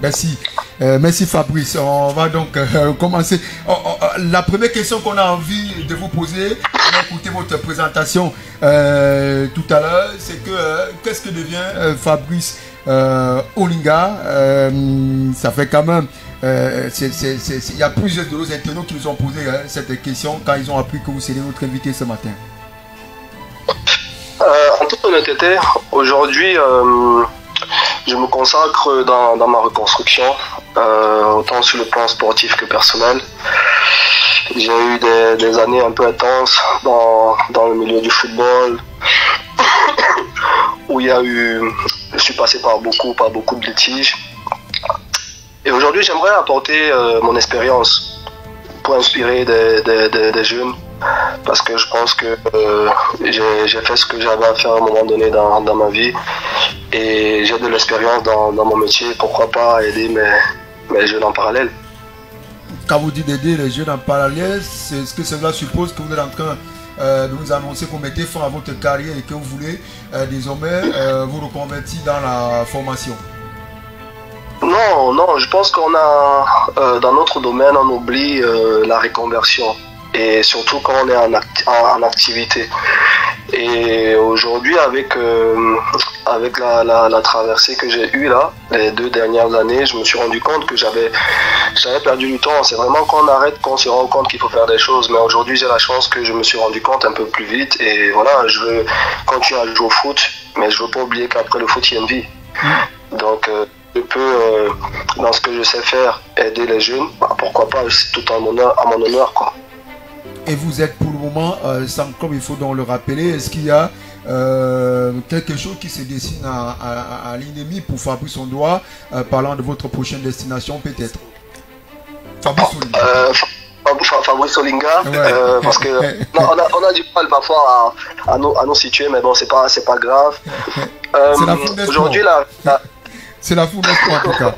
Merci. Merci Fabrice. On va donc commencer. La première question qu'on a envie de vous poser, on a écouté votre présentation tout à l'heure, c'est que qu'est-ce que devient Fabrice Olinga? Ça fait quand même... il y a plusieurs de nos internautes qui nous ont posé cette question quand ils ont appris que vous seriez notre invité ce matin. En toute honnêteté, aujourd'hui, je me consacre dans ma reconstruction, autant sur le plan sportif que personnel. J'ai eu des années un peu intenses dans le milieu du football, où je suis passé par beaucoup de litiges. Et aujourd'hui, j'aimerais apporter mon expérience pour inspirer des jeunes, parce que je pense que j'ai fait ce que j'avais à faire à un moment donné dans ma vie, et j'ai de l'expérience dans mon métier. Pourquoi pas aider mes jeunes en parallèle. Quand vous dites d'aider les jeunes en parallèle, c'est ce que cela suppose que vous êtes en train de nous annoncer qu'on mettez fin à votre carrière et que vous voulez désormais vous reconvertir dans la formation. Non, je pense qu'on a, dans notre domaine, on oublie la reconversion, et surtout quand on est en activité. Et aujourd'hui, avec la traversée que j'ai eue là, les 2 dernières années, je me suis rendu compte que j'avais perdu du temps. C'est vraiment quand on arrête qu'on se rend compte qu'il faut faire des choses. Mais aujourd'hui, j'ai la chance que je me suis rendu compte un peu plus vite. Et voilà, je veux continuer à jouer au foot, mais je veux pas oublier qu'après le foot, il y a une vie. Donc, je peux, dans ce que je sais faire, aider les jeunes. Pourquoi pas, c'est tout à mon honneur, quoi. Et vous êtes pour le moment sans club, il faut donc le rappeler. Est-ce qu'il y a quelque chose qui se dessine à l'ennemi pour Fabrice Ondoa, parlant de votre prochaine destination peut-être? Fabrice Olinga. Fabrice Olinga, ouais. Parce que on a du mal parfois à nous situer, mais bon, c'est pas grave. Aujourd'hui, c'est la foule en tout cas.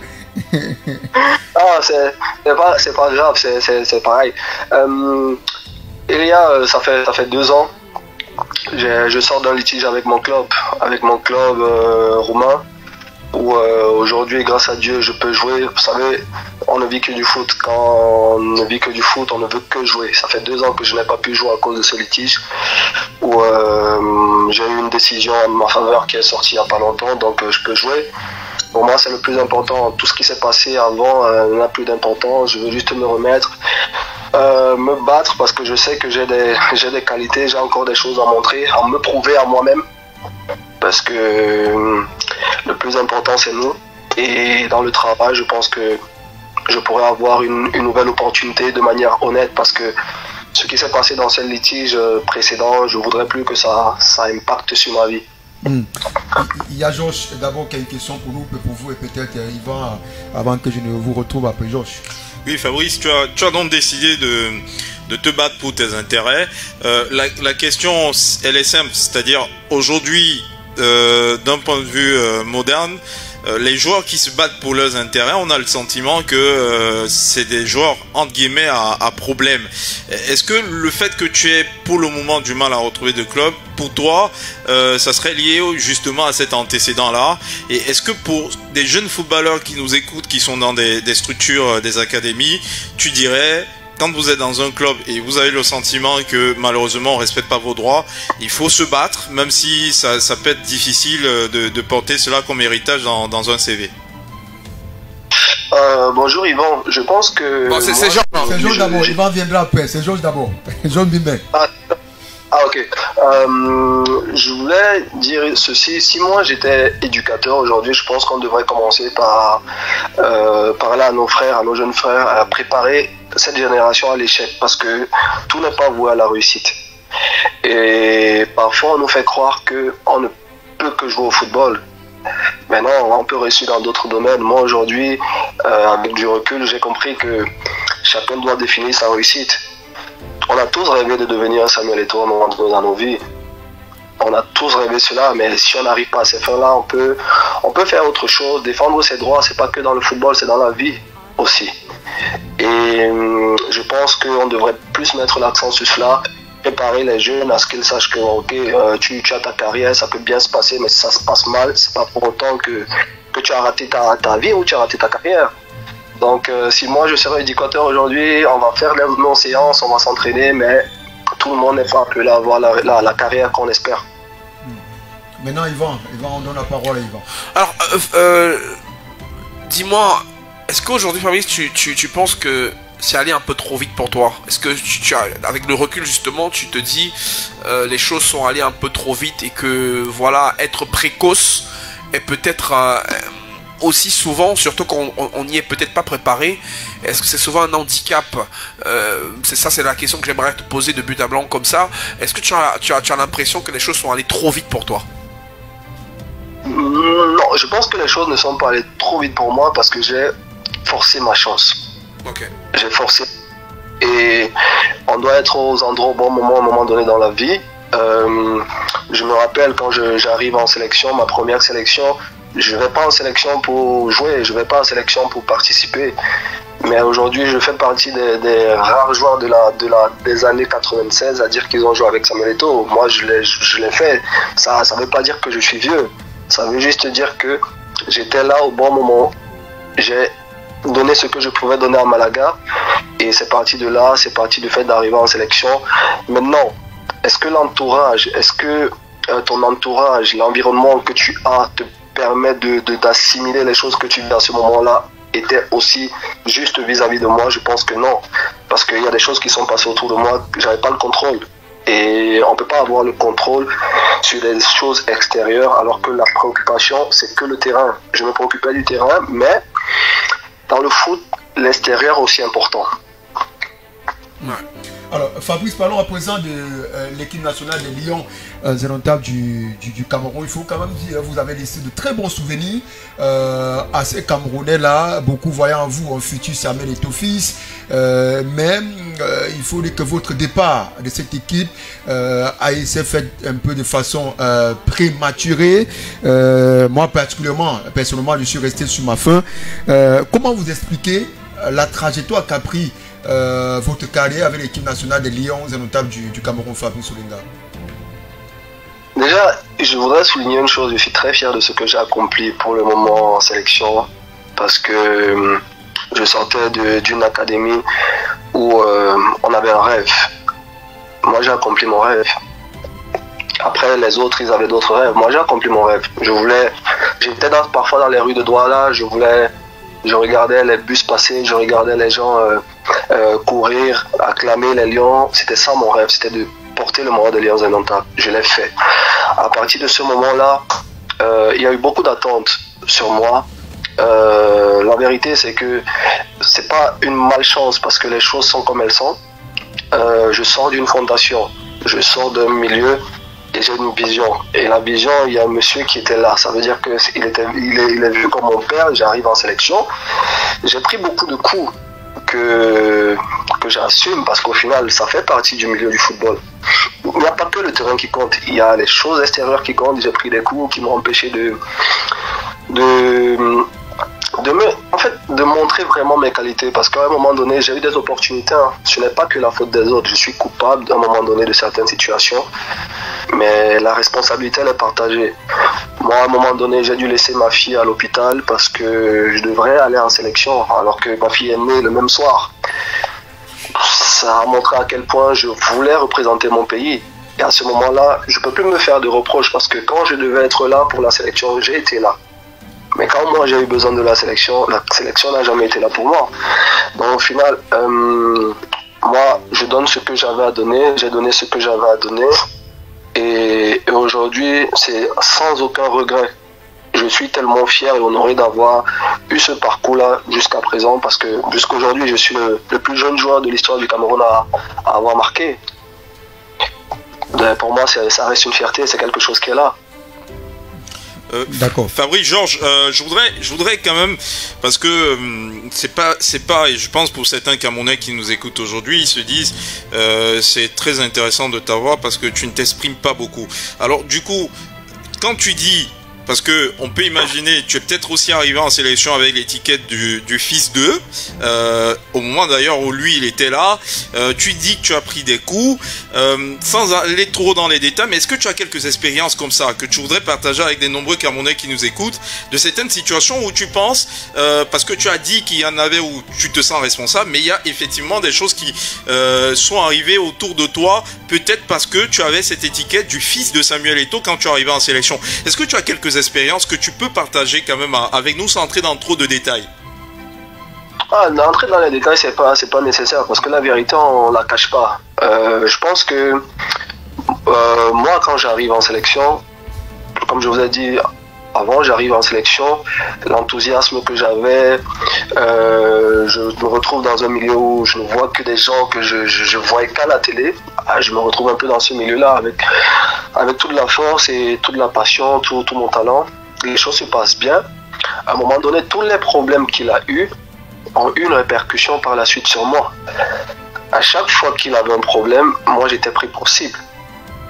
Ah, c'est pas grave, c'est pareil. Ça fait 2 ans, je sors d'un litige avec mon club roumain, où aujourd'hui, grâce à Dieu, je peux jouer. Vous savez, on ne vit que du foot. Quand on ne vit que du foot, on ne veut que jouer. Ça fait 2 ans que je n'ai pas pu jouer à cause de ce litige, où j'ai eu une décision en ma faveur qui est sortie il n'y a pas longtemps, donc je peux jouer. Pour moi, c'est le plus important. Tout ce qui s'est passé avant n'a plus d'importance. Je veux juste me remettre, me battre, parce que je sais que j'ai des qualités, j'ai encore des choses à montrer, à me prouver à moi-même. Parce que le plus important, c'est nous. Et dans le travail, je pense que je pourrais avoir une nouvelle opportunité de manière honnête, parce que ce qui s'est passé dans ce litige précédent, je ne voudrais plus que ça impacte sur ma vie. Il y a Georges d'abord qui a une question pour vous et peut-être Yvan avant que je ne vous retrouve après. Georges. Oui, Fabrice, tu as donc décidé de te battre pour tes intérêts. La question, elle est simple, c'est-à-dire aujourd'hui, d'un point de vue moderne, les joueurs qui se battent pour leurs intérêts, on a le sentiment que c'est des joueurs entre guillemets à problème. Est-ce que le fait que tu aies pour le moment du mal à retrouver de club, pour toi, ça serait lié justement à cet antécédent-là? Et est-ce que pour des jeunes footballeurs qui nous écoutent, qui sont dans des structures, des académies, tu dirais, quand vous êtes dans un club et vous avez le sentiment que malheureusement on ne respecte pas vos droits, il faut se battre, même si ça peut être difficile de porter cela comme héritage dans un CV? Bonjour Yvan, je pense que... Bon, c'est Georges d'abord, Yvan viendra après, c'est Georges d'abord. Georges Bimbe. Ok. Je voulais dire ceci. Si moi j'étais éducateur aujourd'hui, je pense qu'on devrait commencer par parler à nos frères, à nos jeunes frères, à préparer cette génération à l'échec, parce que tout n'est pas voué à la réussite. Et parfois on nous fait croire qu'on ne peut que jouer au football. Mais non, on peut réussir dans d'autres domaines. Moi aujourd'hui, avec du recul, j'ai compris que chacun doit définir sa réussite. On a tous rêvé de devenir un Samuel Eto'o à un moment donné dans nos vies. On a tous rêvé cela, mais si on n'arrive pas à ces fins-là, on peut faire autre chose. Défendre ses droits, c'est pas que dans le football, c'est dans la vie aussi. Et je pense qu'on devrait plus mettre l'accent sur cela, préparer les jeunes à ce qu'ils sachent que tu as ta carrière, ça peut bien se passer, mais si ça se passe mal, c'est pas pour autant que que tu as raté ta vie ou tu as raté ta carrière. Donc si moi je serais éducateur aujourd'hui, on va faire nos séances, on va s'entraîner, mais tout le monde n'est pas appelé à avoir la carrière qu'on espère. Maintenant Yvan, on donne la parole à Yvan. Alors, dis-moi, est-ce qu'aujourd'hui Fabrice, tu penses que c'est allé un peu trop vite pour toi? Est-ce que avec le recul justement, tu te dis les choses sont allées un peu trop vite et que voilà, être précoce est peut-être aussi souvent, surtout quand on n'y est peut-être pas préparé, est-ce que c'est souvent un handicap? C'est la question que j'aimerais te poser de but à blanc comme ça. Est-ce que tu as l'impression que les choses sont allées trop vite pour toi? Non, je pense que les choses ne sont pas allées trop vite pour moi parce que j'ai forcé ma chance. Ok. J'ai forcé. Et on doit être aux endroits au bon moment, à un moment donné dans la vie. Je me rappelle quand j'arrive en sélection, ma première sélection, je ne vais pas en sélection pour jouer, je ne vais pas en sélection pour participer. Mais aujourd'hui, je fais partie des rares joueurs des années 96 à dire qu'ils ont joué avec Samuel Eto'o. Moi, je l'ai fait. Ça ne veut pas dire que je suis vieux. Ça veut juste dire que j'étais là au bon moment. J'ai donné ce que je pouvais donner à Malaga. Et c'est parti de là, c'est parti du fait d'arriver en sélection. Maintenant, est-ce que l'entourage, ton entourage, l'environnement que tu as te permet d'assimiler les choses que tu vis à ce moment-là était aussi juste vis-à-vis de moi? Je pense que non. Parce qu'il y a des choses qui sont passées autour de moi que je n'avais pas le contrôle. Et on ne peut pas avoir le contrôle sur des choses extérieures alors que la préoccupation, c'est que le terrain. Je me préoccupais du terrain, mais dans le foot, l'extérieur est aussi important. Ouais. Alors, Fabrice, parlons à présent de l'équipe nationale des Lions indomptables du Cameroun. Il faut quand même dire, vous avez laissé de très bons souvenirs à ces Camerounais-là. Beaucoup voyant en vous un futur Samuel Eto'o-Fils. Mais il faut dire que votre départ de cette équipe s'est fait un peu de façon prématurée. Moi, personnellement, je suis resté sur ma faim. Comment vous expliquez la trajectoire qu'a pris votre carrière avec l'équipe nationale des Lions indomptables du Cameroun, Fabrice Olinga? Déjà, je voudrais souligner une chose. Je suis très fier de ce que j'ai accompli pour le moment en sélection parce que je sortais d'une académie où on avait un rêve. Moi, j'ai accompli mon rêve. Après, les autres, ils avaient d'autres rêves. Moi, j'ai accompli mon rêve. J'étais parfois dans les rues de Douala, je regardais les bus passer, je regardais les gens courir, acclamer les Lions. C'était ça mon rêve, c'était de porter le maillot des Lions indomptables. Je l'ai fait. À partir de ce moment-là, il y a eu beaucoup d'attentes sur moi. La vérité, c'est que c'est pas une malchance parce que les choses sont comme elles sont. Je sors d'une fondation, je sors d'un milieu et j'ai une vision. Et la vision, il y a un monsieur qui était là. Ça veut dire qu'il est vu comme mon père. J'arrive en sélection. J'ai pris beaucoup de coups que j'assume parce qu'au final, ça fait partie du milieu du football. Il n'y a pas que le terrain qui compte. Il y a les choses extérieures qui comptent. J'ai pris des coups qui m'ont empêché de montrer vraiment mes qualités parce qu'à un moment donné j'ai eu des opportunités. Ce n'est pas que la faute des autres, je suis coupable à un moment donné de certaines situations, mais la responsabilité elle est partagée. Moi à un moment donné j'ai dû laisser ma fille à l'hôpital parce que je devrais aller en sélection alors que ma fille est née le même soir. Ça a montré à quel point je voulais représenter mon pays. Et à ce moment-là je ne peux plus me faire de reproches parce que quand je devais être là pour la sélection, j'ai été là. Mais quand moi j'ai eu besoin de la sélection n'a jamais été là pour moi. Donc au final, moi je donne ce que j'avais à donner, j'ai donné ce que j'avais à donner. Et aujourd'hui, c'est sans aucun regret. Je suis tellement fier et honoré d'avoir eu ce parcours-là jusqu'à présent parce que jusqu'aujourd'hui, je suis le plus jeune joueur de l'histoire du Cameroun à avoir marqué. Donc, pour moi, ça reste une fierté, c'est quelque chose qui est là. D'accord. Fabrice, Georges, je voudrais quand même, parce que c'est pas, et je pense pour certains Camerounais qui nous écoutent aujourd'hui, ils se disent c'est très intéressant de t'avoir parce que tu ne t'exprimes pas beaucoup. Alors du coup, quand tu dis parce que on peut imaginer, tu es peut-être aussi arrivé en sélection avec l'étiquette du fils d'eux, au moment d'ailleurs où lui il était là. Tu dis que tu as pris des coups, sans aller trop dans les détails, mais est-ce que tu as quelques expériences comme ça que tu voudrais partager avec des nombreux Camerounais qui nous écoutent, de certaines situations où tu penses, parce que tu as dit qu'il y en avait où tu te sens responsable, mais il y a effectivement des choses qui sont arrivées autour de toi, peut-être parce que tu avais cette étiquette du fils de Samuel Eto'o quand tu es arrivé en sélection. Est-ce que tu as quelques expériences que tu peux partager quand même avec nous sans entrer dans trop de détails? Entrer dans les détails, c'est pas nécessaire parce que la vérité, on la cache pas. Je pense que moi, quand j'arrive en sélection, comme je vous ai dit avant, j'arrive en sélection, l'enthousiasme que j'avais, je me retrouve dans un milieu où je ne vois que des gens que je voyais qu'à la télé. Je me retrouve un peu dans ce milieu-là avec toute la force et toute la passion, tout mon talent. Les choses se passent bien. À un moment donné, tous les problèmes qu'il a eus ont eu une répercussion par la suite sur moi. À chaque fois qu'il avait un problème, moi j'étais pris pour cible.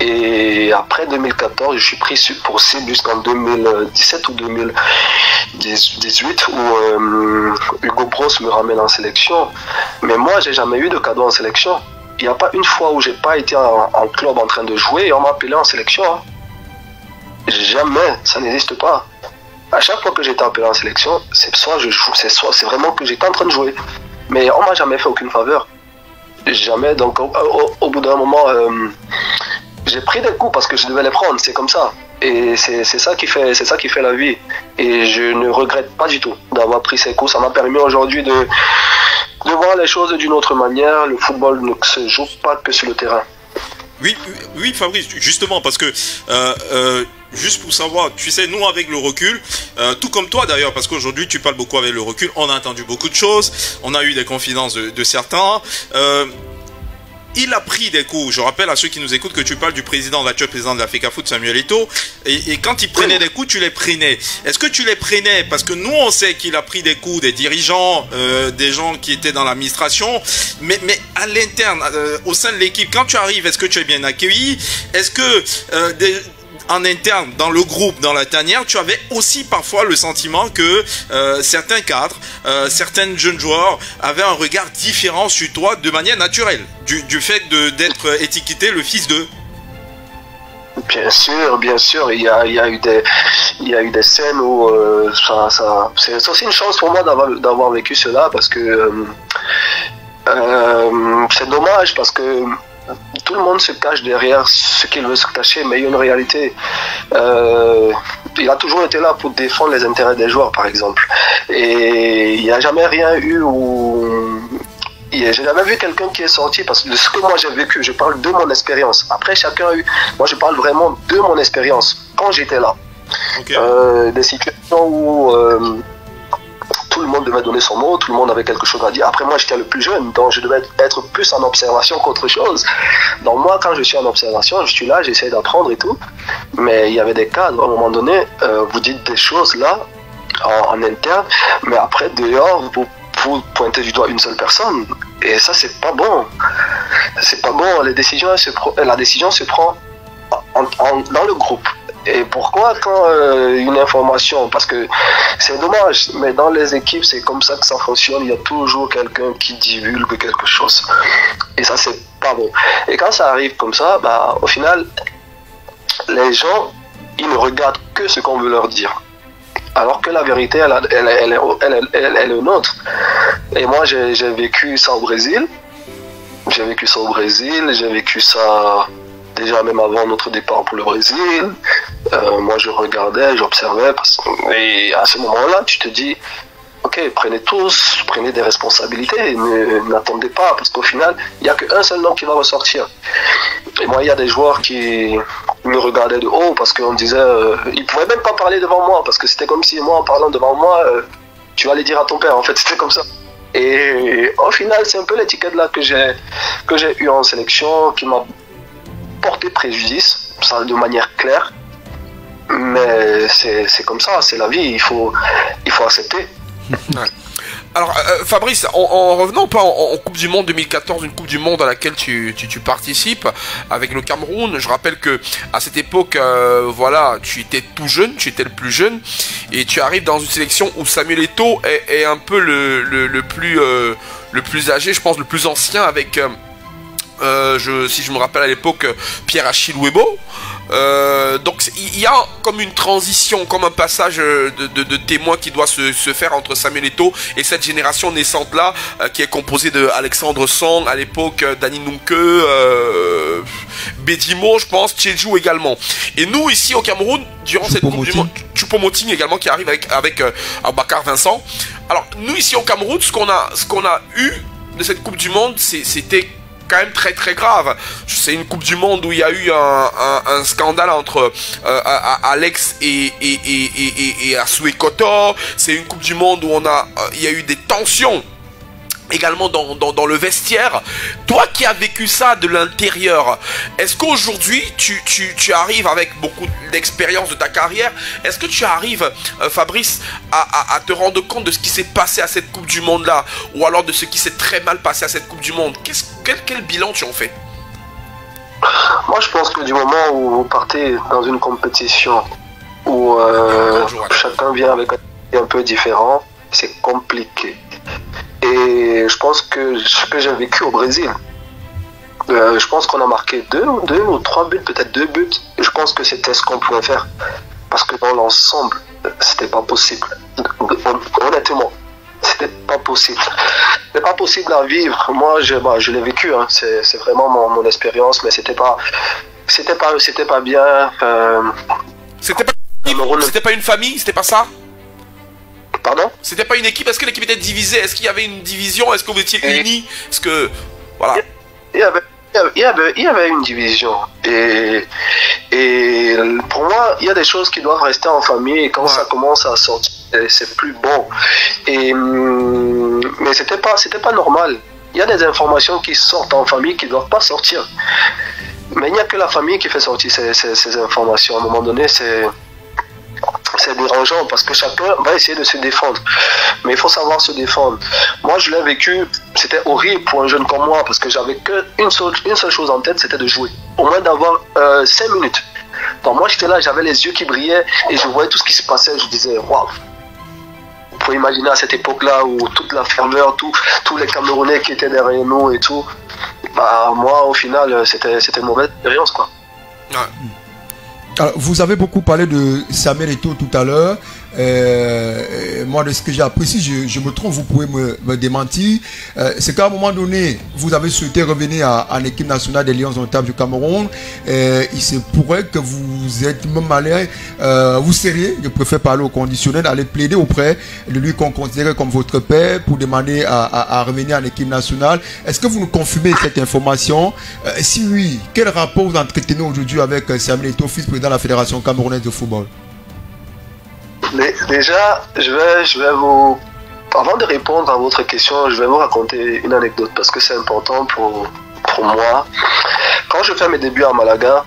Et après 2014, je suis pris pour cible jusqu'en 2017 ou 2018 où Hugo Bros me ramène en sélection. Mais moi, j'ai jamais eu de cadeau en sélection. Il n'y a pas une fois où j'ai pas été en club en train de jouer et on m'a appelé en sélection. Jamais, ça n'existe pas. À chaque fois que j'étais appelé en sélection, c'est vraiment que j'étais en train de jouer. Mais on m'a jamais fait aucune faveur. Jamais. Donc au bout d'un moment, j'ai pris des coups parce que je devais les prendre. C'est comme ça. Et c'est ça qui fait la vie. Et je ne regrette pas du tout d'avoir pris ces coups. Ça m'a permis aujourd'hui de voir les choses d'une autre manière. Le football ne se joue pas que sur le terrain. Oui, Fabrice, justement, parce que juste pour savoir, tu sais, nous avec le recul, tout comme toi d'ailleurs, parce qu'aujourd'hui tu parles beaucoup avec le recul, on a entendu beaucoup de choses, on a eu des confidences de certains. Il a pris des coups. Je rappelle à ceux qui nous écoutent que tu parles du président, l'actuel président de la FECAFOOT, Samuel Eto'o. Et quand il prenait des coups, tu les prenais. Est-ce que tu les prenais parce que nous, on sait qu'il a pris des coups des dirigeants, des gens qui étaient dans l'administration, mais à l'interne, au sein de l'équipe, quand tu arrives, est-ce que tu es bien accueilli? Est-ce que en interne, dans le groupe, dans la tanière, tu avais aussi parfois le sentiment que certains cadres, certains jeunes joueurs avaient un regard différent sur toi de manière naturelle, du fait d'être étiqueté le fils d'eux? Bien sûr, il y a eu des scènes où c'est aussi une chance pour moi d'avoir vécu cela parce que c'est dommage parce que tout le monde se cache derrière ce qu'il veut se cacher, mais il y a une réalité. Il a toujours été là pour défendre les intérêts des joueurs, par exemple. Et il n'y a jamais rien eu où... J'ai jamais vu quelqu'un qui est sorti, parce que de ce que moi j'ai vécu, je parle de mon expérience. Après, chacun a eu... Moi, je parle vraiment de mon expérience, quand j'étais là. Okay. Des situations où... tout le monde devait donner son mot, tout le monde avait quelque chose à dire. Après, moi, j'étais le plus jeune, donc je devais être plus en observation qu'autre chose. Donc moi, quand je suis en observation, je suis là, j'essaie d'apprendre et tout. Mais il y avait des cadres, à un moment donné, vous dites des choses là, en interne, mais après, dehors, vous pointez du doigt une seule personne. Et ça, c'est pas bon. C'est pas bon. La décision se prend dans le groupe. Et pourquoi quand une information, parce que c'est dommage, mais dans les équipes c'est comme ça que ça fonctionne, il y a toujours quelqu'un qui divulgue quelque chose. Et ça c'est pas bon. Et quand ça arrive comme ça, bah, au final, les gens, ils ne regardent que ce qu'on veut leur dire. Alors que la vérité, elle est nôtre. Et moi j'ai vécu ça au Brésil. J'ai vécu ça déjà même avant notre départ pour le Brésil. Moi je regardais, j'observais, et à ce moment-là tu te dis ok, prenez des responsabilités, n'attendez pas, parce qu'au final il n'y a qu'un seul nom qui va ressortir. Et moi il y a des joueurs qui me regardaient de haut parce qu'on disait ils ne pouvaient même pas parler devant moi, parce que c'était comme si moi en parlant devant moi tu vas aller dire à ton père, en fait c'était comme ça. Et au final c'est un peu l'étiquette là que j'ai eu en sélection qui m'a porté préjudice, ça de manière claire. Mais c'est comme ça, c'est la vie, il faut accepter. Ouais. Alors, Fabrice, en revenant pas en Coupe du Monde 2014, une Coupe du Monde à laquelle tu participes avec le Cameroun, je rappelle que à cette époque, voilà, tu étais tout jeune, tu étais le plus jeune, et tu arrives dans une sélection où Samuel Eto'o est un peu le plus âgé, je pense, le plus ancien avec... si je me rappelle à l'époque, Pierre-Achille Webo. Donc il y a comme une transition, comme un passage de témoin qui doit se faire entre Samuel Eto'o et cette génération naissante là, qui est composée de Alexandre Song à l'époque, Dani Nunke, Bedimo, je pense, Tchédjou également. Et nous ici au Cameroun, durant cette Coupe du Monde, Choupo-Moting également qui arrive avec Abakar Vincent. Alors nous ici au Cameroun, ce qu'on a eu de cette Coupe du Monde, c'était quand même très très grave. C'est une Coupe du Monde où il y a eu un scandale entre Alex et Asue Kotor. C'est une Coupe du Monde où il y a eu des tensions également dans le vestiaire. Toi qui as vécu ça de l'intérieur, est-ce qu'aujourd'hui tu arrives avec beaucoup d'expérience de ta carrière, est-ce que tu arrives, Fabrice, à te rendre compte de ce qui s'est passé à cette Coupe du Monde là, ou alors de ce qui s'est très mal passé à cette Coupe du Monde? Quel bilan tu en fais? Moi je pense que du moment où vous partez dans une compétition où chacun vient avec un idée un peu différent, c'est compliqué. Et je pense que ce que j'ai vécu au Brésil, je pense qu'on a marqué deux ou trois buts, peut-être 2 buts. Je pense que c'était ce qu'on pouvait faire. Parce que dans l'ensemble, c'était pas possible. Honnêtement, c'était pas possible. C'était pas possible à vivre. Moi, je l'ai vécu. Hein. C'est vraiment mon expérience, mais c'était pas bien. C'était pas une famille, c'était pas ça? Pardon? C'était pas une équipe? Est-ce que l'équipe était divisée? Est-ce qu'il y avait une division? Est-ce que vous étiez unis? Est-ce que... Voilà. Il y avait une division. Et pour moi, il y a des choses qui doivent rester en famille. Et quand ça commence à sortir, c'est plus bon. Mais c'était pas normal. Il y a des informations qui sortent en famille qui ne doivent pas sortir. Mais il n'y a que la famille qui fait sortir ces informations. À un moment donné, c'est dérangeant parce que chacun va essayer de se défendre. Mais il faut savoir se défendre. Moi, je l'ai vécu, c'était horrible pour un jeune comme moi parce que j'avais qu'une seule chose en tête, c'était de jouer. Au moins d'avoir 5 minutes. Donc moi, j'étais là, j'avais les yeux qui brillaient et je voyais tout ce qui se passait. Je disais, waouh! Vous pouvez imaginer à cette époque-là où toute la ferveur, tous les Camerounais qui étaient derrière nous et tout. Bah, moi, au final, c'était une mauvaise expérience, quoi. Ouais. Alors, vous avez beaucoup parlé de Samuel Eto'o tout à l'heure. Moi, de ce que j'ai appris, si je me trompe, vous pouvez me démentir. C'est qu'à un moment donné, vous avez souhaité revenir en équipe nationale des Lions indomptables du Cameroun. Il se pourrait que vous êtes même allé, vous seriez, je préfère parler au conditionnel, aller plaider auprès de lui qu'on considérait comme votre père pour demander à revenir en équipe nationale. Est-ce que vous nous confirmez cette information? Si oui, quel rapport vous entretenez aujourd'hui avec Samuel Eto'o, fils président de la Fédération camerounaise de football? Déjà, je vais vous... Avant de répondre à votre question, je vais vous raconter une anecdote parce que c'est important pour moi. Quand je fais mes débuts à Malaga,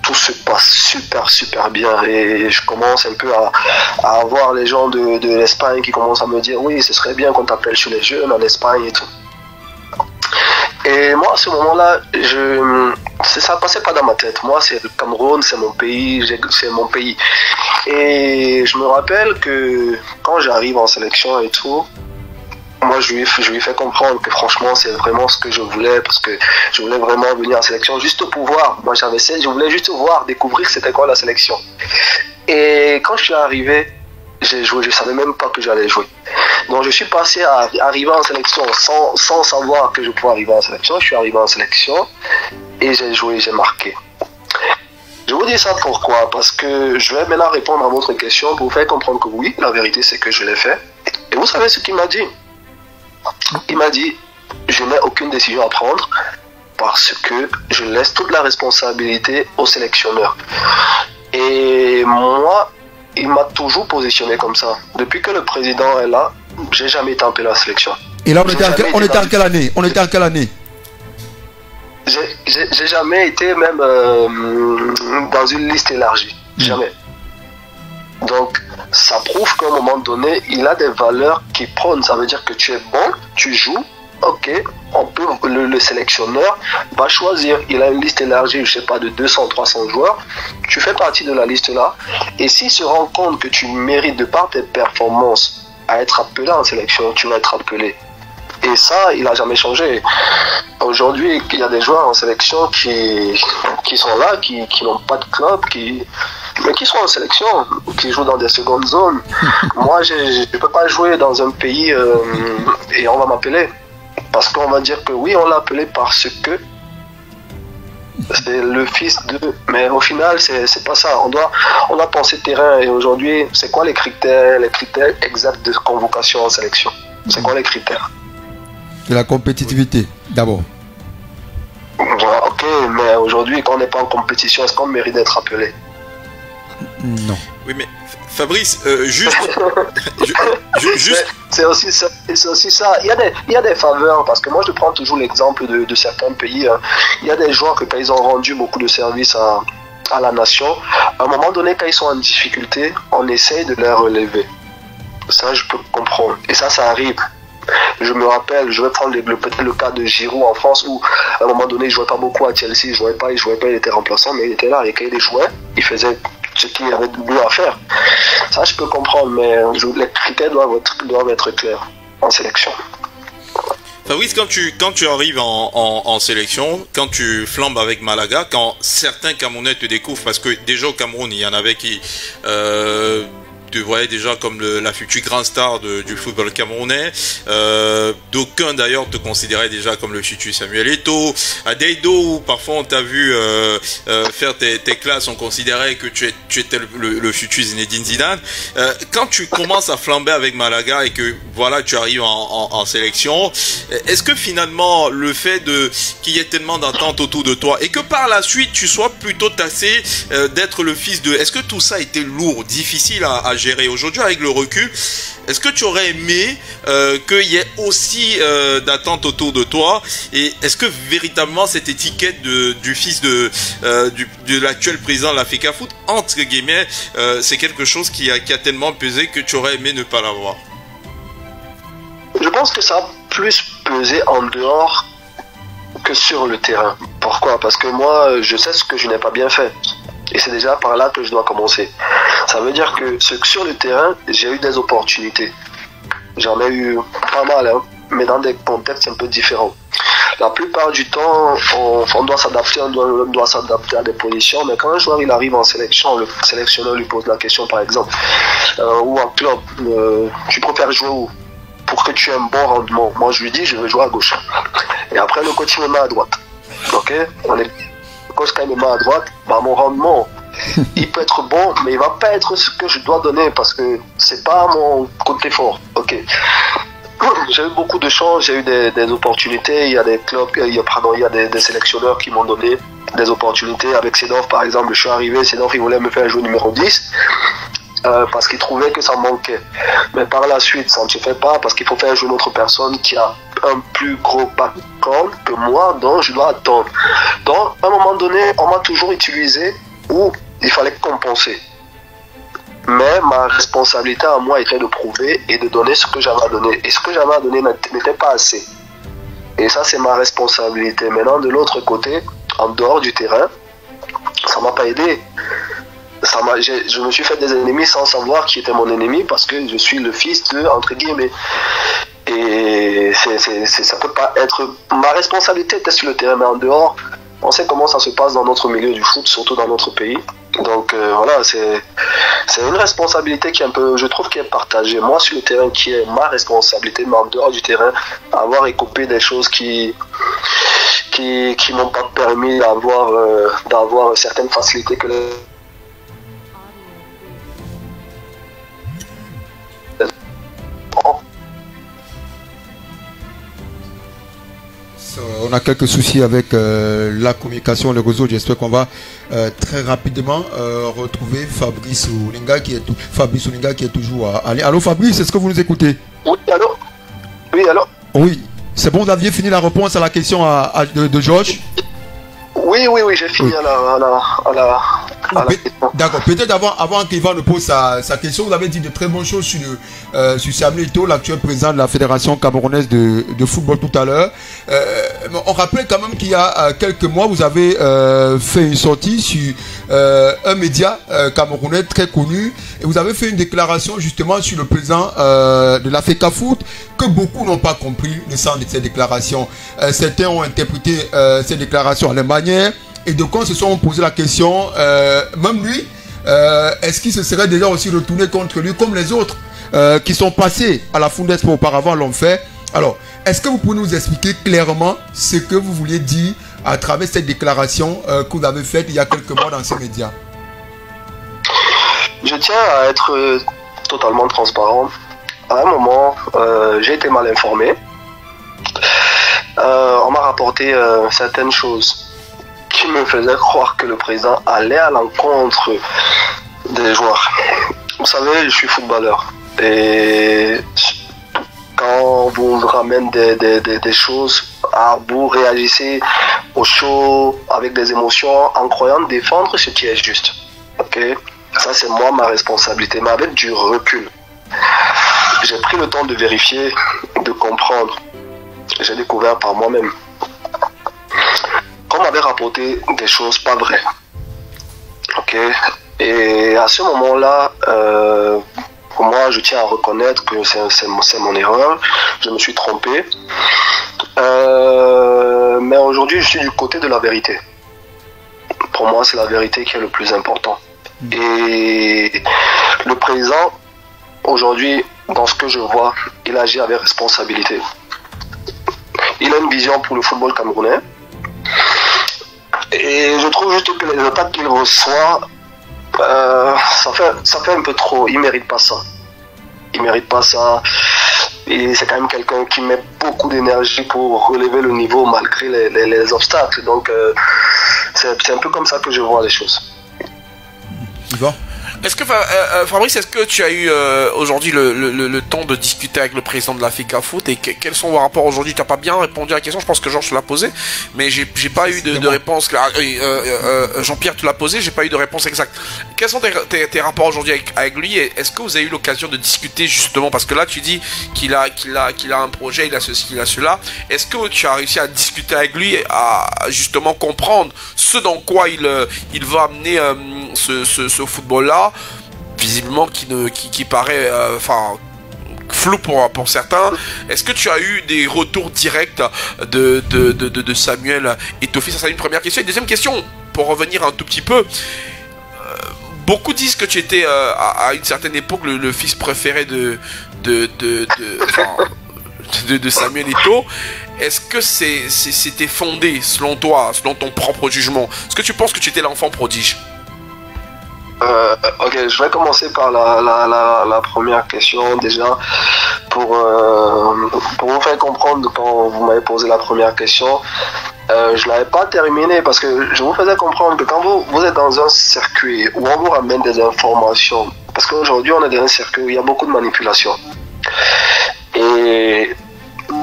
tout se passe super bien et je commence un peu à avoir les gens de l'Espagne qui commencent à me dire oui, ce serait bien qu'on t'appelle chez les jeunes en Espagne et tout. Et moi, à ce moment-là, ça passait pas dans ma tête. Moi, c'est le Cameroun, c'est mon pays, Et je me rappelle que quand j'arrive en sélection et tout, moi, je lui fais comprendre que franchement, c'est vraiment ce que je voulais, parce que je voulais vraiment venir en sélection juste pour voir. Moi, je voulais juste voir, découvrir c'était quoi la sélection. Et quand je suis arrivé, j'ai joué, je savais même pas que j'allais jouer. Donc je suis passé à arriver en sélection sans savoir que je pouvais arriver en sélection. Je suis arrivé en sélection et j'ai joué, j'ai marqué. Je vous dis ça pourquoi? Parce que je vais maintenant répondre à votre question pour vous faire comprendre que oui, la vérité c'est que je l'ai fait. Et vous savez ce qu'il m'a dit? Il m'a dit, je n'ai aucune décision à prendre parce que je laisse toute la responsabilité au sélectionneur. Et moi, il m'a toujours positionné comme ça. Depuis que le président est là, j'ai jamais tempé la sélection. Et là, on était en quelle année? On était en quelle année? J'ai jamais été même dans une liste élargie. Jamais. Donc, ça prouve qu'à un moment donné, il a des valeurs qui prônent. Ça veut dire que tu es bon, tu joues, ok, le sélectionneur va choisir. Il a une liste élargie, je sais pas, de 200, 300 joueurs. Tu fais partie de la liste là. Et s'il se rend compte que tu mérites de par tes performances à être appelé en sélection, tu vas être appelé. Et ça, il n'a jamais changé. Aujourd'hui, il y a des joueurs en sélection qui sont là, qui n'ont pas de club, mais qui sont en sélection, qui jouent dans des secondes zones. Moi, je ne peux pas jouer dans un pays et on va m'appeler. Parce qu'on va dire que oui, on l'a appelé parce que c'est le fils de... Mais au final, c'est pas ça. On doit penser terrain. Et aujourd'hui, c'est quoi les critères exacts de convocation en sélection? C'est quoi les critères? C'est la compétitivité, d'abord. Voilà, ok, mais aujourd'hui, quand on n'est pas en compétition, est-ce qu'on mérite d'être appelé? Non. Oui, mais Fabrice, juste... C'est aussi ça. Il y a des faveurs, parce que moi, je prends toujours l'exemple de certains pays. Il y a des joueurs que quand ils ont rendu beaucoup de services à la nation, à un moment donné, quand ils sont en difficulté, on essaye de les relever. Ça, je peux comprendre. Et ça arrive. Je me rappelle, je vais prendre peut-être le cas de Giroud en France où à un moment donné il jouait pas beaucoup à Chelsea, il jouait pas, il était remplaçant, mais il était là et quand il jouait, il faisait ce qu'il avait de mieux à faire. Ça je peux comprendre, mais les critères doivent être clairs en sélection. Fabrice, quand tu arrives en sélection, quand tu flambes avec Malaga, quand certains Camerounais te découvrent, parce que déjà au Cameroun il y en avait qui tu voyais déjà comme la future grande star du football camerounais. D'aucuns d'ailleurs te considéraient déjà comme le futur Samuel Eto'o. À Deido, où parfois on t'a vu faire tes classes, on considérait que tu étais le futur Zinedine Zidane. Quand tu commences à flamber avec Malaga et que voilà, tu arrives en sélection, est-ce que finalement le fait qu'il y ait tellement d'attentes autour de toi et que par la suite tu sois plutôt tassé d'être le fils de... Est-ce que tout ça a été lourd, difficile à gérer aujourd'hui avec le recul? Est-ce que tu aurais aimé qu'il y ait aussi d'attentes autour de toi? Et est-ce que véritablement cette étiquette du fils de l'actuel président de l'Africa Foot, entre guillemets, c'est quelque chose qui a tellement pesé que tu aurais aimé ne pas l'avoir? Je pense que ça a plus pesé en dehors que sur le terrain. Pourquoi? Parce que moi, je sais ce que je n'ai pas bien fait. Et c'est déjà par là que je dois commencer. Ça veut dire que sur le terrain, j'ai eu des opportunités. J'en ai eu pas mal, hein, mais dans des contextes un peu différents. La plupart du temps, on doit s'adapter, on doit s'adapter à des positions, mais quand un joueur il arrive en sélection, le sélectionneur lui pose la question par exemple, ou en club, tu préfères jouer où pour que tu aies un bon rendement? Moi je lui dis, je veux jouer à gauche. Et après le coach me met à droite. Ok, le coach quand il me met à droite, bah, mon rendement, il peut être bon, mais il va pas être ce que je dois donner parce que c'est pas mon côté fort. Ok. J'ai eu beaucoup de chance, j'ai eu des opportunités. Il y a des clubs, il y a des sélectionneurs qui m'ont donné des opportunités. Avec Seedorf par exemple, je suis arrivé, Seedorf il voulait me faire jouer numéro 10 parce qu'il trouvait que ça manquait. Mais par la suite, ça ne se fait pas parce qu'il faut faire jouer une autre personne qui a un plus gros background que moi, donc je dois attendre. Donc à un moment donné, on m'a toujours utilisé où il fallait compenser. Mais ma responsabilité à moi était de prouver et de donner ce que j'avais à donner. Et ce que j'avais à donner n'était pas assez. Et ça, c'est ma responsabilité. Maintenant, de l'autre côté, en dehors du terrain, ça ne m'a pas aidé. Je me suis fait des ennemis sans savoir qui était mon ennemi parce que je suis le fils de, entre guillemets. Et ça peut pas être... Ma responsabilité était sur le terrain, mais en dehors, on sait comment ça se passe dans notre milieu du foot, surtout dans notre pays. Donc voilà, c'est une responsabilité qui est un peu, je trouve, qui est partagée. Moi, sur le terrain, qui est ma responsabilité, mais en dehors du terrain, avoir écopé des choses qui m'ont pas permis d'avoir certaines facilités que les... On a quelques soucis avec la communication, le réseau. J'espère qu'on va très rapidement retrouver Fabrice Oulinga qui est toujours à Allô Fabrice, est-ce que vous nous écoutez? Oui, allô? Oui, allô? Oui, c'est bon, vous aviez fini la réponse à la question de Georges? Oui, j'ai fini oui. D'accord, peut-être avant qu'Ivan ne pose sa question, vous avez dit de très bonnes choses sur Samuel Eto'o, l'actuel président de la Fédération camerounaise de football tout à l'heure. On rappelle quand même qu'il y a quelques mois, vous avez fait une sortie sur un média camerounais très connu, et vous avez fait une déclaration justement sur le président de la FECAFOOT que beaucoup n'ont pas compris le sens de ces déclarations. Certains ont interprété ces déclarations à leur manière, et donc on se sont posé la question, même lui, est-ce qu'il se serait déjà aussi retourné contre lui comme les autres qui sont passés à la Fundesport auparavant l'ont fait? Alors, est-ce que vous pouvez nous expliquer clairement ce que vous vouliez dire à travers cette déclaration que vous avez faite il y a quelques mois dans ces médias? Je tiens à être totalement transparent. À un moment, j'ai été mal informé. On m'a rapporté certaines choses qui me faisaient croire que le président allait à l'encontre des joueurs. Vous savez, je suis footballeur. Et quand vous ramène des choses, vous réagissez au show avec des émotions en croyant défendre ce qui est juste. Ok, ça c'est moi ma responsabilité, mais avec du recul. J'ai pris le temps de vérifier, de comprendre. J'ai découvert par moi-même qu'on m'avait rapporté des choses pas vraies. Ok, et à ce moment-là, pour moi, je tiens à reconnaître que c'est mon erreur. Je me suis trompé. Mais aujourd'hui, je suis du côté de la vérité. Pour moi, c'est la vérité qui est le plus important. Et le président, aujourd'hui, dans ce que je vois, il agit avec responsabilité. Il a une vision pour le football camerounais. Et je trouve juste que les attaques qu'il reçoit, ça fait un peu trop. Il ne mérite pas ça. Il ne mérite pas ça. Et c'est quand même quelqu'un qui met beaucoup d'énergie pour relever le niveau malgré les obstacles. Donc, c'est un peu comme ça que je vois les choses. Yvan ? Est-ce que Fabrice, est-ce que tu as eu aujourd'hui le temps de discuter avec le président de la FECAFOOT et quels sont vos rapports aujourd'hui? Tu n'as pas bien répondu à la question, je pense que Georges te l'a posé, mais j'ai pas eu de réponse. Jean-Pierre te l'a posé, j'ai pas eu de réponse exacte. Quels sont tes rapports aujourd'hui avec lui, et est-ce que vous avez eu l'occasion de discuter justement, parce que là tu dis qu'il a un projet, il a ceci, il a cela. Est-ce que tu as réussi à discuter avec lui, à justement comprendre ce dans quoi il va amener ce football-là, visiblement qui paraît flou pour certains? Est-ce que tu as eu des retours directs de Samuel Eto'o? Ça c'est une première question. Et deuxième question, pour revenir un tout petit peu, beaucoup disent que tu étais à une certaine époque le fils préféré de Samuel Eto'o. Est-ce que c'était fondé selon toi, selon ton propre jugement? Est-ce que tu penses que tu étais l'enfant prodige? Ok, je vais commencer par la première question déjà pour vous faire comprendre. Quand vous m'avez posé la première question, je ne l'avais pas terminée parce que je vous faisais comprendre que quand vous êtes dans un circuit où on vous ramène des informations, parce qu'aujourd'hui on est dans un circuit où il y a beaucoup de manipulation, et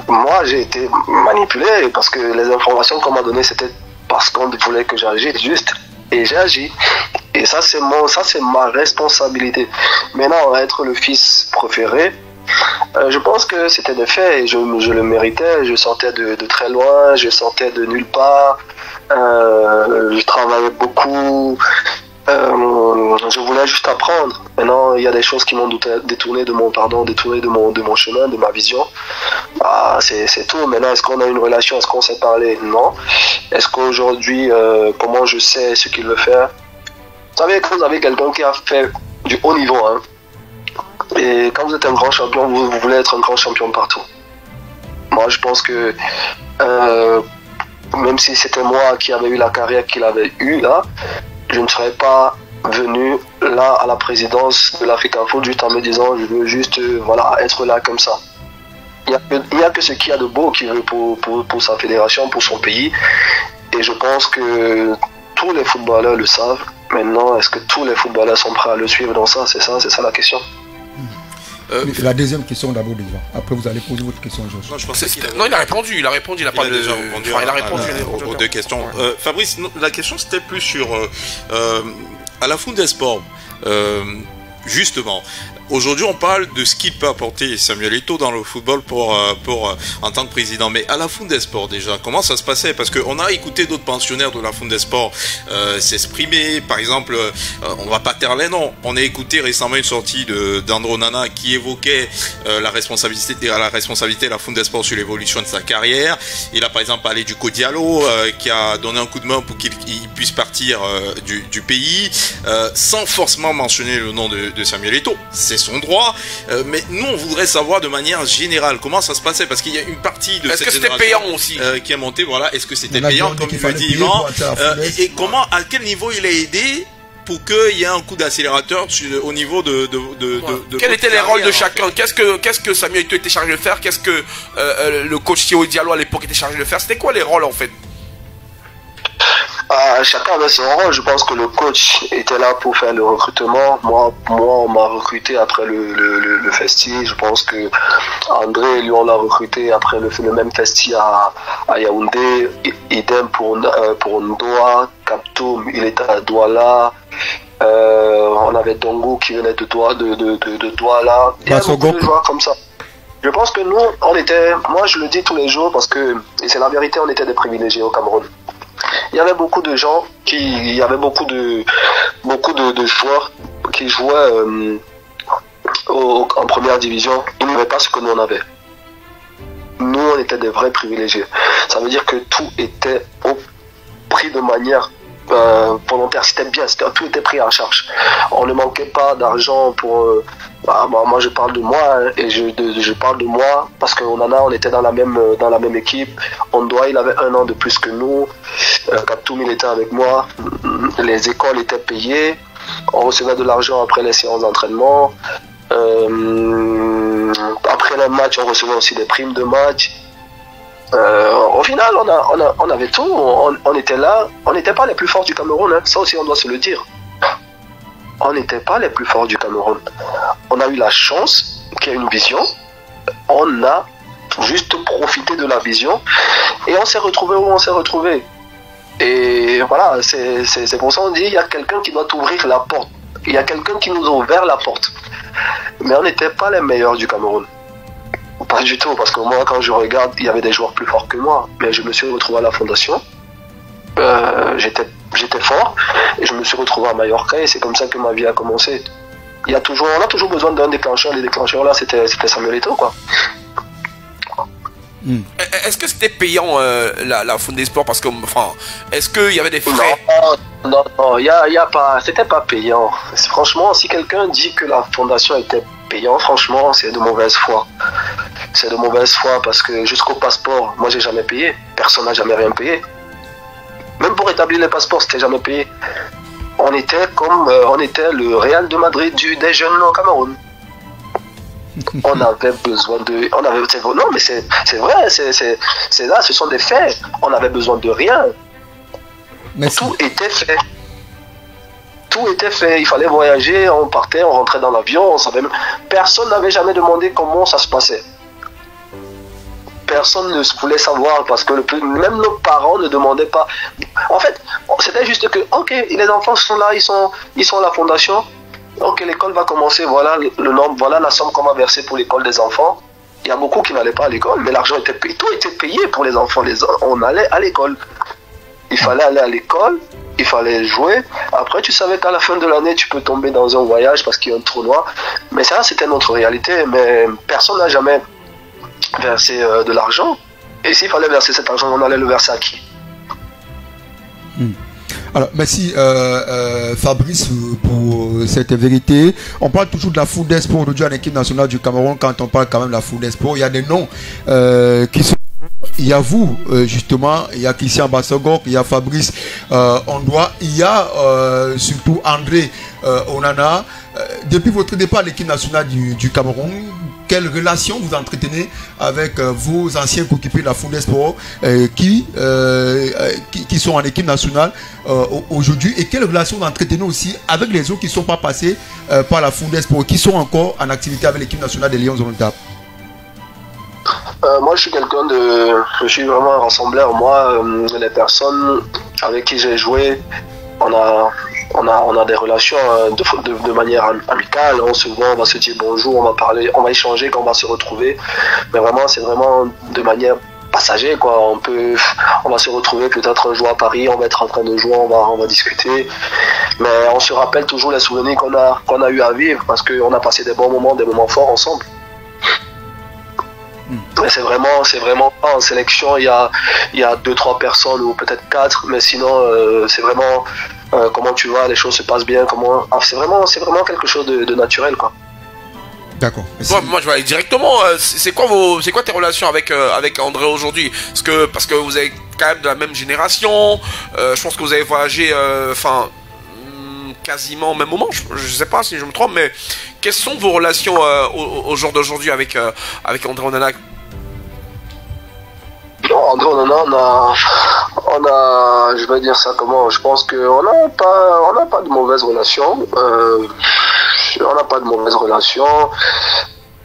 moi j'ai été manipulé parce que les informations qu'on m'a données c'était parce qu'on voulait que j'agisse juste, et j'ai agi. Et ça c'est ma responsabilité. Maintenant, être le fils préféré, je pense que c'était des faits et je le méritais. Je sortais de très loin, je sortais de nulle part. Je travaillais beaucoup. Je voulais juste apprendre. Maintenant, il y a des choses qui m'ont détourné de mon chemin, de ma vision. C'est tout. Maintenant, est-ce qu'on a une relation? Est-ce qu'on s'est parlé? Non. Est-ce qu'aujourd'hui, comment je sais ce qu'il veut faire? Vous savez, quand vous avez quelqu'un qui a fait du haut niveau, hein, et quand vous êtes un grand champion, vous voulez être un grand champion partout. Moi, je pense que même si c'était moi qui avais eu la carrière qu'il avait eue là, je ne serais pas venu là à la présidence de la FECAFOOT juste en me disant je veux juste être là comme ça. Il n'y a que ce qu'il y a de beau qu'il veut pour sa fédération, pour son pays, et je pense que tous les footballeurs le savent. Maintenant, est-ce que tous les footballeurs sont prêts à le suivre dans ça? C'est ça la question. La deuxième question d'abord déjà. Après, vous allez poser votre question, Georges. Non, il a répondu. Il a déjà répondu aux deux questions. Fabrice, la question c'était plus sur à la Fundesport, justement, aujourd'hui on parle de ce qu'il peut apporter Samuel Eto'o dans le football en tant que président, mais à la Fundesport déjà, comment ça se passait? Parce qu'on a écouté d'autres pensionnaires de la Fundesport s'exprimer, par exemple, on va pas taire les noms, on a écouté récemment une sortie d'Andro Nana qui évoquait la responsabilité de la Fundesport sur l'évolution de sa carrière. Il a par exemple parlé du Diallo qui a donné un coup de main pour qu'il puisse partir du pays, sans forcément mentionner le nom de Samuel Eto'o. C'est son droit, mais nous on voudrait savoir de manière générale comment ça se passait, parce qu'il y a une partie de cette génération payant aussi qui est montée, voilà, est-ce que c'était payant comme il le dit Yvan, et comment, à quel niveau il a aidé pour qu'il y ait un coup d'accélérateur au niveau de quels étaient les rôles de chacun? Qu'est-ce que Samuel Eto'o était chargé de faire? Qu'est-ce que le coach Thio Diallo à l'époque était chargé de faire? C'était quoi les rôles en fait? Chacun avait son rôle. Je pense que le coach était là pour faire le recrutement. Moi, on m'a recruté après le festi. Je pense que André, lui, on l'a recruté après le même festi à Yaoundé. Idem pour Ndoa. Kaptoum, il était à Douala. On avait Dongo qui venait de Douala. Il y a beaucoup de joueurs comme ça. Je pense que nous, moi je le dis tous les jours parce que, et c'est la vérité, on était des privilégiés au Cameroun. Il y avait beaucoup de gens il y avait beaucoup de joueurs qui jouaient en première division. Ils n'avaient pas ce que nous on avait. Nous, on était des vrais privilégiés. Ça veut dire que tout était pris de manière volontaire. C'était bien, tout était pris en charge. On ne manquait pas d'argent pour... moi, je parle de moi, hein, et je parle de moi parce on était dans la même équipe. Ondoa, il avait 1 an de plus que nous. Kaptoum, il était avec moi. Les écoles étaient payées. On recevait de l'argent après les séances d'entraînement. Après les matchs, on recevait aussi des primes de match. Au final, on avait tout. On était là. On n'était pas les plus forts du Cameroun. Hein. Ça aussi, on doit se le dire. On n'était pas les plus forts du Cameroun. On a eu la chance qu'il y ait une vision. On a juste profité de la vision. Et on s'est retrouvé où on s'est retrouvé. Et voilà, c'est pour ça qu'on dit il y a quelqu'un qui doit ouvrir la porte. Il y a quelqu'un qui nous a ouvert la porte. Mais on n'était pas les meilleurs du Cameroun. Pas du tout, parce que moi, quand je regarde, il y avait des joueurs plus forts que moi. Mais je me suis retrouvé à la fondation. J'étais fort. Et je me suis retrouvé à Mallorca. Et c'est comme ça que ma vie a commencé. On a toujours besoin d'un déclencheur. Les déclencheurs là, c'était Samuel Eto'o, quoi. Est-ce que c'était payant la Fundesport? Parce que, enfin, est-ce qu'il y avait des frais? Non, y a pas, c'était pas payant. Franchement, si quelqu'un dit que la fondation était payant, franchement, c'est de mauvaise foi. C'est de mauvaise foi parce que jusqu'au passeport, moi j'ai jamais payé. Personne n'a jamais rien payé. Même pour établir les passeports, c'était jamais payé. On était le Real de Madrid des jeunes au Cameroun. On avait besoin de... non, mais c'est vrai, c'est là, ce sont des faits. On avait besoin de rien. Merci. Tout était fait. Tout était fait. Il fallait voyager, on partait, on rentrait dans l'avion, on savait même... Personne n'avait jamais demandé comment ça se passait. Personne ne voulait savoir parce que même nos parents ne demandaient pas. En fait, c'était juste que, ok, les enfants sont là, ils sont à la fondation. Ok, l'école va commencer, voilà le nombre, voilà la somme qu'on va verser pour l'école des enfants. Il y a beaucoup qui n'allaient pas à l'école, mais l'argent était payé, tout était payé pour les enfants. On allait à l'école. Il fallait aller à l'école, il fallait jouer. Après, tu savais qu'à la fin de l'année, tu peux tomber dans un voyage parce qu'il y a un tournoi. Mais ça, c'était notre réalité. Mais personne n'a jamais versé de l'argent. Et s'il fallait verser cet argent, on allait le verser à qui? Alors, merci Fabrice pour cette vérité. On parle toujours de la Fundesport aujourd'hui en équipe nationale du Cameroun. Quand on parle quand même de la Fundesport, il y a des noms qui sont... Il y a vous, justement, il y a Christian Bassogok, il y a Fabrice Ondoa, il y a surtout André Onana. Depuis votre départ à l'équipe nationale du Cameroun, quelle relation vous entretenez avec vos anciens coéquipiers de la Fundesport qui sont en équipe nationale aujourd'hui, et quelle relation vous entretenez aussi avec les autres qui ne sont pas passés par la Fundesport, qui sont encore en activité avec l'équipe nationale des Lions Indomptables? Moi, je suis vraiment un rassembleur. Moi, les personnes avec qui j'ai joué, on a on a des relations de manière amicale, on se voit, on va se dire bonjour, on va parler, on va échanger quand on va se retrouver, mais vraiment c'est vraiment de manière passager quoi. On va se retrouver peut-être un jour à Paris, on va être en train de jouer, on va discuter, mais on se rappelle toujours les souvenirs qu'on a eu à vivre parce qu'on a passé des bons moments, des moments forts ensemble. Mais c'est vraiment pas en sélection, il y a 2-3 personnes ou peut-être 4, mais sinon c'est vraiment comment tu vois, les choses se passent bien, c'est vraiment quelque chose de naturel quoi. D'accord. Moi je vais aller directement. C'est quoi tes relations avec André aujourd'hui? Parce que vous avez quand même de la même génération. Je pense que vous avez voyagé, quasiment au même moment. Je sais pas si je me trompe, mais quelles sont vos relations au jour d'aujourd'hui avec André Onana? Non, André Onana, on a, je vais dire ça comment, je pense qu'on n'a pas de mauvaises relations. On n'a pas de mauvaises relations.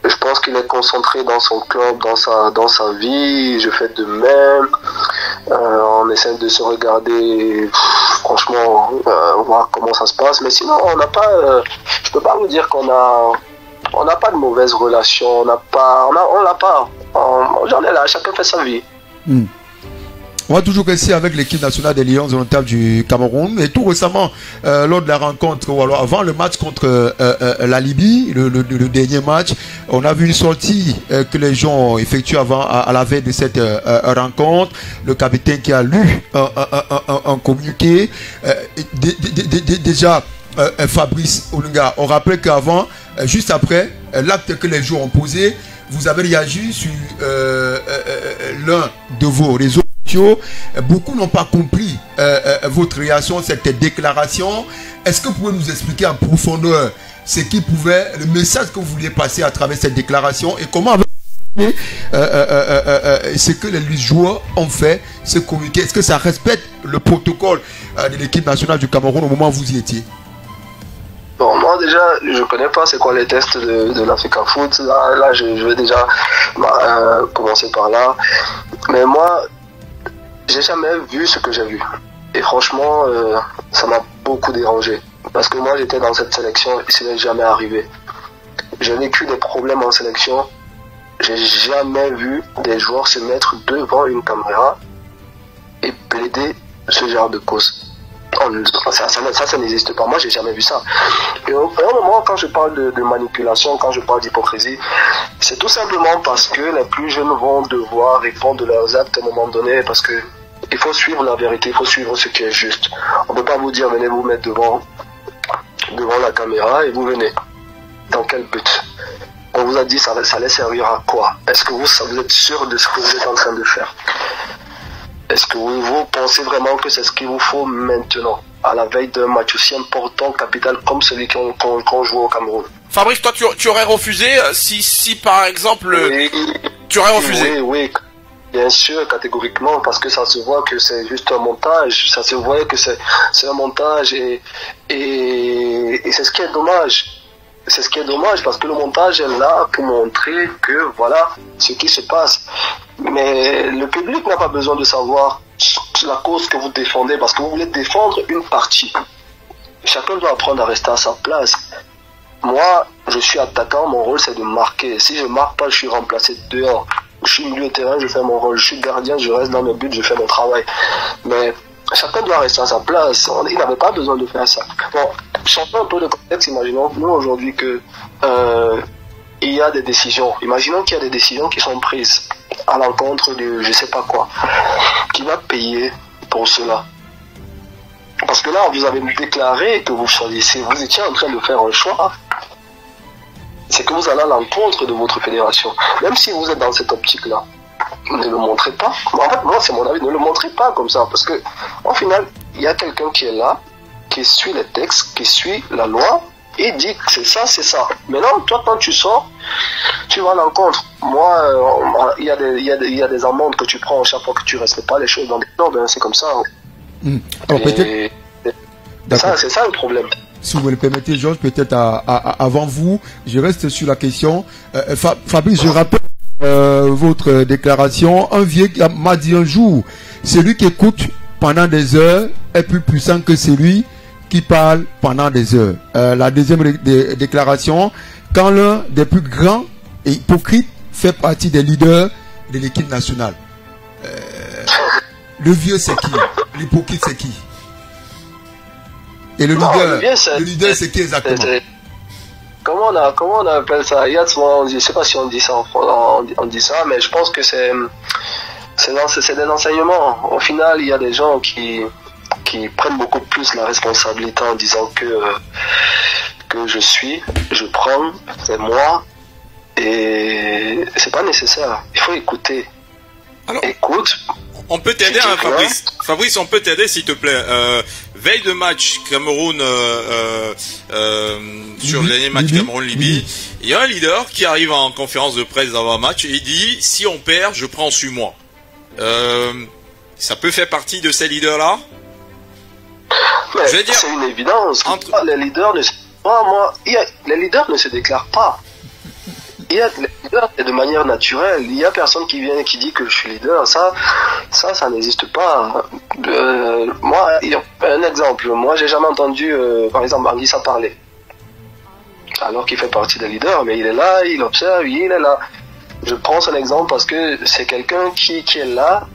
Je pense qu'il est concentré dans son club, dans sa vie. Je fais de même. On essaie de se regarder, franchement, voir comment ça se passe. Mais sinon, on n'a pas. Je peux pas vous dire qu'on n'a pas de mauvaises relations. On l'a pas. J'en ai là. Chacun fait sa vie. On va toujours rester avec l'équipe nationale des Lions indomptables du Cameroun. Et tout récemment, lors de la rencontre, ou alors avant le match contre la Libye, le dernier match, on a vu une sortie que les gens ont effectuée à la veille de cette rencontre. Le capitaine qui a lu un communiqué. Déjà, Fabrice Olunga, on rappelle qu'avant, juste après l'acte que les joueurs ont posé, vous avez réagi sur l'un de vos réseaux. Beaucoup n'ont pas compris votre réaction, cette déclaration. Est-ce que vous pouvez nous expliquer en profondeur le message que vous vouliez passer à travers cette déclaration et comment ce que les joueurs ont fait, ce communiqué? Est-ce que ça respecte le protocole de l'équipe nationale du Cameroun au moment où vous y étiez? Bon, moi déjà, je connais pas c'est quoi les tests de l'Africa Foot. Là, je vais déjà commencer par là. Mais moi, j'ai jamais vu ce que j'ai vu. Et franchement, ça m'a beaucoup dérangé. Parce que moi, j'étais dans cette sélection et ce n'est jamais arrivé. J'ai vécu des problèmes en sélection. J'ai jamais vu des joueurs se mettre devant une caméra et plaider ce genre de cause. Ça n'existe pas. Moi, j'ai jamais vu ça. Et au moment, quand je parle de manipulation, quand je parle d'hypocrisie, c'est tout simplement parce que les plus jeunes vont devoir répondre de leurs actes à un moment donné, parce que il faut suivre la vérité, il faut suivre ce qui est juste. On ne peut pas vous dire, venez vous mettre devant la caméra et vous venez. Dans quel but? On vous a dit, ça allait servir à quoi? Est-ce que vous êtes sûr de ce que vous êtes en train de faire? Est-ce que vous pensez vraiment que c'est ce qu'il vous faut maintenant, à la veille d'un match aussi important, capital, comme celui qu'on joue au Cameroun? Fabrice, toi, tu aurais refusé si par exemple, oui, tu aurais refusé? Oui, bien sûr, catégoriquement, parce que ça se voit que c'est juste un montage. Ça se voit que c'est un montage et c'est ce qui est dommage. C'est ce qui est dommage parce que le montage est là pour montrer que voilà ce qui se passe. Mais le public n'a pas besoin de savoir la cause que vous défendez parce que vous voulez défendre une partie. Chacun doit apprendre à rester à sa place. Moi, je suis attaquant, mon rôle c'est de marquer. Si je marque pas, je suis remplacé dehors. Je suis milieu de terrain, je fais mon rôle. Je suis gardien, je reste dans mes buts, je fais mon travail. Mais chacun doit rester à sa place. Il n'avait pas besoin de faire ça. Bon, changeons un peu de contexte. Imaginons, nous aujourd'hui, que il y a des décisions. Imaginons qu'il y a des décisions qui sont prises à l'encontre de je sais pas quoi. Qui va payer pour cela? Parce que là, vous avez déclaré que vous choisissez. Vous étiez en train de faire un choix. C'est que vous allez à l'encontre de votre fédération. Même si vous êtes dans cette optique-là, ne le montrez pas. En fait, moi, c'est mon avis, ne le montrez pas comme ça. Parce que, au final, il y a quelqu'un qui est là, qui suit les textes, qui suit la loi, et dit que c'est ça, c'est ça. Maintenant, toi, quand tu sors, tu vas à l'encontre. Moi, il y a des amendes que tu prends chaque fois que tu ne respectes pas les choses dans les ordres. C'est comme ça. Alors, peut-être... C'est ça le problème. Si vous me le permettez, Georges, peut-être avant vous, je reste sur la question. Fabrice, je rappelle votre déclaration. Un vieux m'a dit un jour, celui qui écoute pendant des heures est plus puissant que celui qui parle pendant des heures. La deuxième déclaration, quand l'un des plus grands et hypocrites fait partie des leaders de l'équipe nationale. Le vieux c'est qui? L'hypocrite c'est qui? Et le leader c'est qui exactement? Comment on appelle ça? Il y a souvent, je sais pas si on dit ça on dit ça, mais je pense que c'est des enseignements. Au final, il y a des gens qui prennent beaucoup plus la responsabilité en disant que je prends, c'est moi, et c'est pas nécessaire. Il faut écouter. Alors, écoute. On peut t'aider, hein, Fabrice. Fabrice, on peut t'aider, s'il te plaît. Veille de match Cameroun sur le dernier match Cameroun-Libye, il y a un leader qui arrive en conférence de presse avant match et il dit: si on perd, je prends sur moi. Ça peut faire partie de ces leaders-là? Je veux dire, c'est une évidence. Les leaders les leaders ne se déclarent pas. Il y a les leaders de manière naturelle. Il y a personne qui vient et qui dit que je suis leader. Ça n'existe pas. Moi, un exemple. Moi, j'ai jamais entendu, par exemple, Anguissa parler. Alors qu'il fait partie des leaders, mais il est là, il observe, il est là. Je prends son exemple parce que c'est quelqu'un qui est là,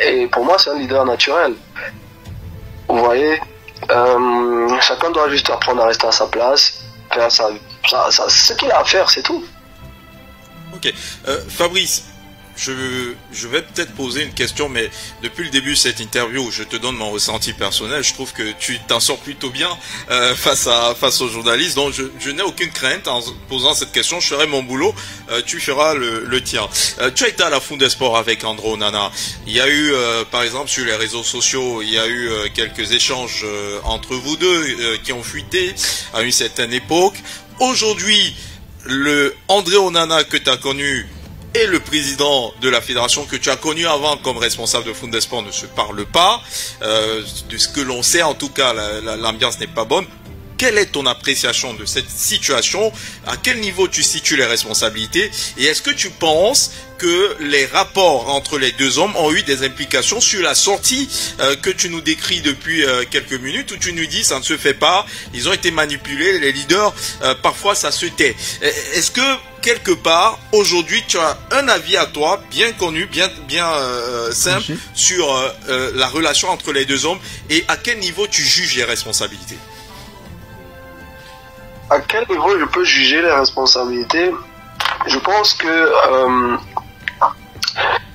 et pour moi, c'est un leader naturel. Vous voyez, chacun doit juste apprendre à rester à sa place, faire ce qu'il a à faire, c'est tout. Ok. Fabrice, je vais peut-être poser une question, mais depuis le début de cette interview, je te donne mon ressenti personnel. Je trouve que tu t'en sors plutôt bien face aux journalistes. Donc, je n'ai aucune crainte en posant cette question. Je ferai mon boulot, tu feras le tien. Tu as été à la Foot des Sports avec André Onana. Il y a eu, par exemple, sur les réseaux sociaux, il y a eu quelques échanges entre vous deux qui ont fuité à une certaine époque. Aujourd'hui, le André Onana que tu as connu et le président de la fédération que tu as connu avant comme responsable de Foot des Sports ne se parlent pas. De ce que l'on sait, en tout cas, l'ambiance n'est pas bonne. Quelle est ton appréciation de cette situation? À quel niveau tu situes les responsabilités? Et est-ce que tu penses que les rapports entre les deux hommes ont eu des implications sur la sortie que tu nous décris depuis quelques minutes, où tu nous dis ça ne se fait pas, ils ont été manipulés, les leaders, parfois ça se tait. Est-ce que quelque part, aujourd'hui, tu as un avis à toi, bien connu, bien simple, sur la relation entre les deux hommes, et à quel niveau tu juges les responsabilités? À quel niveau je peux juger les responsabilités? Je pense que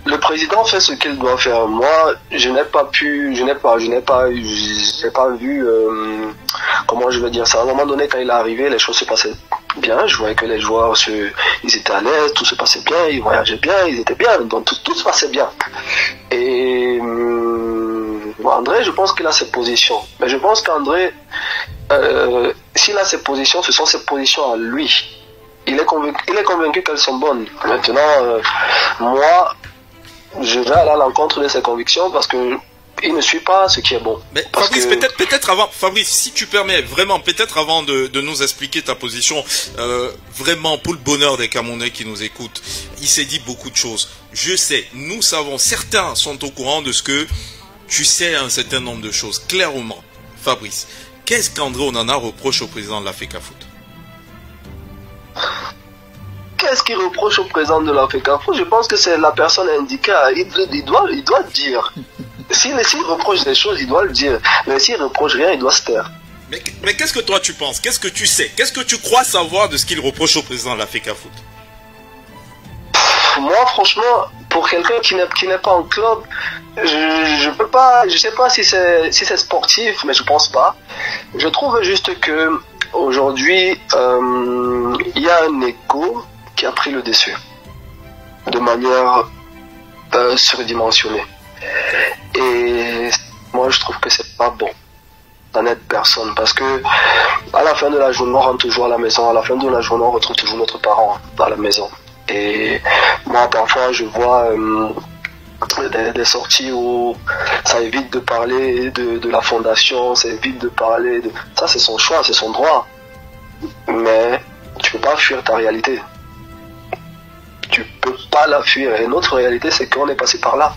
le président fait ce qu'il doit faire. Moi, je n'ai pas vu, comment je vais dire ça. À un moment donné, quand il est arrivé, les choses se passaient bien. Je voyais que les joueurs, ils étaient à l'aise, tout se passait bien, ils voyageaient bien, ils étaient bien, donc tout se passait bien. Et André, je pense qu'il a ses positions. Mais je pense qu'André, s'il a ses positions, ce sont ses positions à lui. Il est convaincu qu'elles sont bonnes. Maintenant, moi, je vais aller à l'encontre de ses convictions parce que il ne suit pas ce qui est bon. Mais Fabrice, peut-être avant, Fabrice, si tu permets, vraiment, peut-être avant de nous expliquer ta position, vraiment pour le bonheur des Camerounais qui nous écoutent, il s'est dit beaucoup de choses. Je sais, nous savons, certains sont au courant de ce que tu sais un certain nombre de choses. Clairement, Fabrice, qu'est-ce qu'André Onana reproche au président de la FECAFOOT? Qu'est-ce qu'il reproche au président de la FECAFOOT? Je pense que c'est la personne indiquée. Il doit le dire. S'il reproche des choses, il doit le dire. Mais s'il reproche rien, il doit se taire. Mais qu'est-ce que toi tu penses? Qu'est-ce que tu sais? Qu'est-ce que tu crois savoir de ce qu'il reproche au président de la FECAFOOT? Moi, franchement, pour quelqu'un qui n'est pas en club, je peux pas, je sais pas si c'est sportif, mais je pense pas. Je trouve juste que aujourd'hui, il y a un égo qui a pris le dessus de manière surdimensionnée. Et moi, je trouve que c'est pas bon. Ça n'aide personne parce que à la fin de la journée, on rentre toujours à la maison. À la fin de la journée, on retrouve toujours notre parent à la maison. Et moi, parfois, je vois des sorties où ça évite de parler de la fondation, ça évite de parler de... Ça, c'est son choix, c'est son droit. Mais tu peux pas fuir ta réalité. Tu peux pas la fuir. Et notre réalité, c'est qu'on est passé par là.